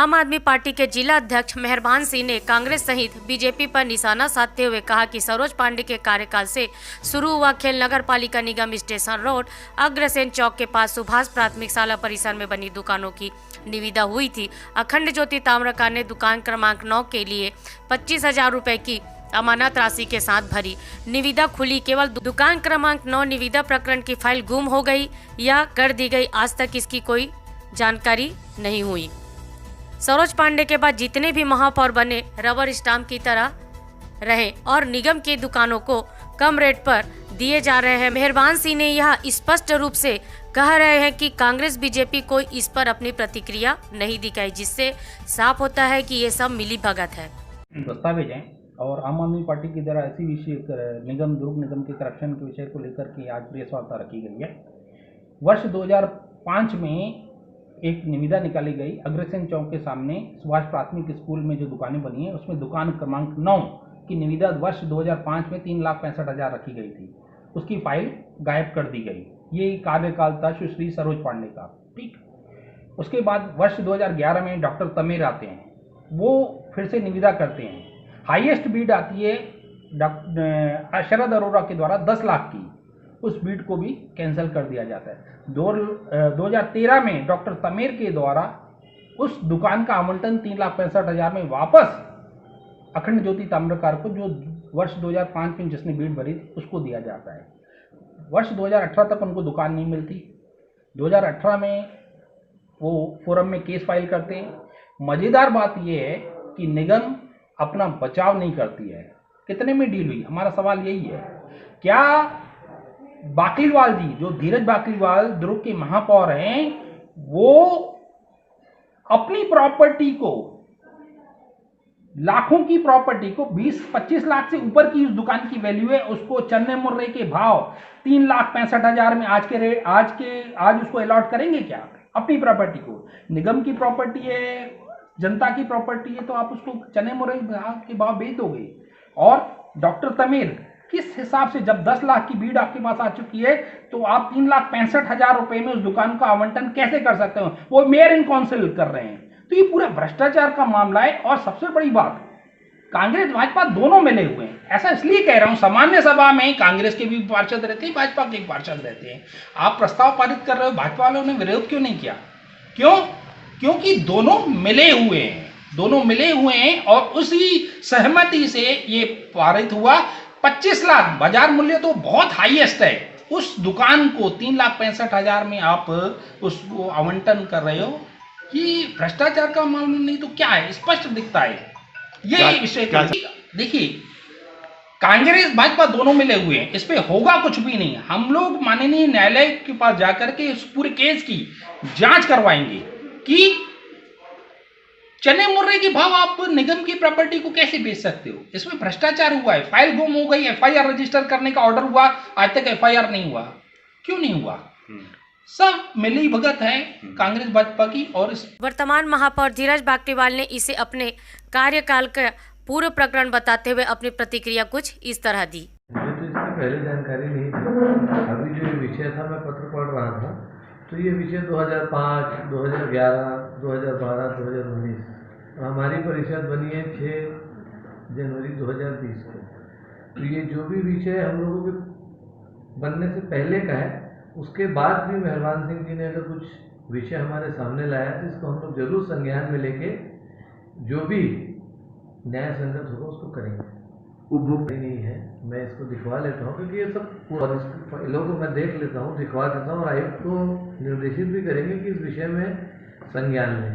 आम आदमी पार्टी के जिला अध्यक्ष मेहरबान सिंह ने कांग्रेस सहित बीजेपी पर निशाना साधते हुए कहा कि सरोज पांडे के कार्यकाल से शुरू हुआ खेल नगर पालिका निगम स्टेशन रोड अग्रसेन चौक के पास सुभाष प्राथमिक शाला परिसर में बनी दुकानों की निविदा हुई थी। अखंड ज्योति ताम्रकार ने दुकान क्रमांक 9 के लिए 25,000 रुपए की अमानत राशि के साथ भरी निविदा खुली। केवल दुकान क्रमांक 9 निविदा प्रकरण की फाइल गुम हो गई या कर दी गई, आज तक इसकी कोई जानकारी नहीं हुई। सरोज पांडे के बाद जितने भी महापौर बने रबर स्टाम्प की तरह रहे और निगम की दुकानों को कम रेट पर दिए जा रहे हैं। मेहरबान सिंह ने यह स्पष्ट रूप से कह रहे हैं कि कांग्रेस बीजेपी कोई इस पर अपनी प्रतिक्रिया नहीं दिखाई, जिससे साफ होता है कि ये सब मिली भगत है। दस्तावेज हैं और आम आदमी पार्टी के द्वारा ऐसी विषय निगम दुर्ग निगम के करप्शन के विषय को लेकर के आज प्रेस वार्ता रखी गई है। वर्ष 2005 में एक निविदा निकाली गई अग्रसेन चौक के सामने सुभाष प्राथमिक स्कूल में जो दुकानें बनी है उसमें दुकान क्रमांक 9 की निविदा वर्ष 2005 में 3,65,000 रखी गई थी। उसकी फाइल गायब कर दी गई। ये कार्यकाल था सुश्री सरोज पांडे का। ठीक, उसके बाद वर्ष 2011 में डॉक्टर तमेर आते हैं, वो फिर से निविदा करते हैं। हाईएस्ट बीड आती है शरद अरोरा के द्वारा 10 लाख की, उस बीड को भी कैंसिल कर दिया जाता है। 2013 में डॉक्टर तमेर के द्वारा उस दुकान का आवंटन 3,65,000 में वापस अखंड ज्योति ताम्रकार को, जो वर्ष 2005 में जिसने बीड भरी थी, उसको दिया जाता है। वर्ष 2018 तक उनको दुकान नहीं मिलती। 2018 में वो फोरम में केस फाइल करते हैं। मज़ेदार बात यह है कि निगम अपना बचाव नहीं करती है। कितने में डील हुई, हमारा सवाल यही है। क्या बाकलीवाल जी, जो धीरज बाकलीवाल दुर्ग के महापौर हैं, वो अपनी प्रॉपर्टी को, लाखों की प्रॉपर्टी को 20-25 लाख से ऊपर की उस दुकान की वैल्यू है, उसको चन्ने मुर्रे के भाव 3,65,000 में आज उसको अलॉट करेंगे क्या? अपनी प्रॉपर्टी को। निगम की प्रॉपर्टी है, जनता की प्रॉपर्टी है, तो आप उसको चन्ने मुर्रे के भाव बेच दोगे। और डॉक्टर तमेर किस हिसाब से, जब 10 लाख की बीड आपके पास आ चुकी है, तो आप 3,65,000 रुपए में उस दुकान का आवंटन कैसे कर सकते हो? वो मेयर इन काउंसिल कर रहे हैं। तो ये पूरा भ्रष्टाचार का मामला है। और सबसे बड़ी बात, कांग्रेस भाजपा दोनों मिले हुए हैं। ऐसा इसलिए कह रहा हूं, सामान्य सभा में कांग्रेस के भी पार्षद रहते हैं, भाजपा के पार्षद रहते हैं। आप प्रस्ताव पारित कर रहे हो, भाजपा वालों ने विरोध क्यों नहीं किया? क्यों? क्योंकि दोनों मिले हुए हैं और उसी सहमति से ये पारित हुआ। 25 लाख बाजार मूल्य तो बहुत हाईएस्ट है। उस दुकान को 3,65,000 में आप उसको आवंटन कर रहे हो। ये भ्रष्टाचार का मामला नहीं तो क्या है? स्पष्ट दिखता है। ये विषय देखिए, कांग्रेस भाजपा दोनों मिले हुए हैं, इस पे होगा कुछ भी नहीं। हम लोग माननीय न्यायालय के पास जाकर के इस पूरे केस की जांच करवाएंगे कि चने मुर्रे के भाव आप निगम की प्रॉपर्टी को कैसे बेच सकते हो? इसमें भ्रष्टाचार हुआ है। फाइल गुम हो गई, एफआईआर रजिस्टर करने का ऑर्डर हुआ, आज तक एफआईआर नहीं हुआ। क्यों नहीं हुआ? सब मिली भगत है कांग्रेस भाजपा की। और वर्तमान महापौर धीरज बाकलीवाल ने इसे अपने कार्यकाल का पूर्व प्रकरण बताते हुए अपनी प्रतिक्रिया कुछ इस तरह दी। मुझे तो इसकी पहले जानकारी नहीं थी। अभी जो विषय था, मैं पत्र पढ़ रहा था, तो ये विषय 2005, 2011, 2012, 2019 हमारी परिषद बनी है 6 जनवरी 2020 को। तो ये जो भी विषय हम लोगों के बनने से पहले का है, उसके बाद भी मेहरबान सिंह जी ने अगर कुछ विषय हमारे सामने लाया तो इसको हम लोग जरूर संज्ञान में लेके जो भी न्याय संगत होगा उसको करेंगे। उपभोग नहीं है, मैं इसको दिखवा लेता हूँ, क्योंकि ये सब लोगों को मैं देख लेता हूँ, दिखवा देता हूँ और आयुक्त को निर्देशित भी करेंगे कि इस विषय में संज्ञान लें।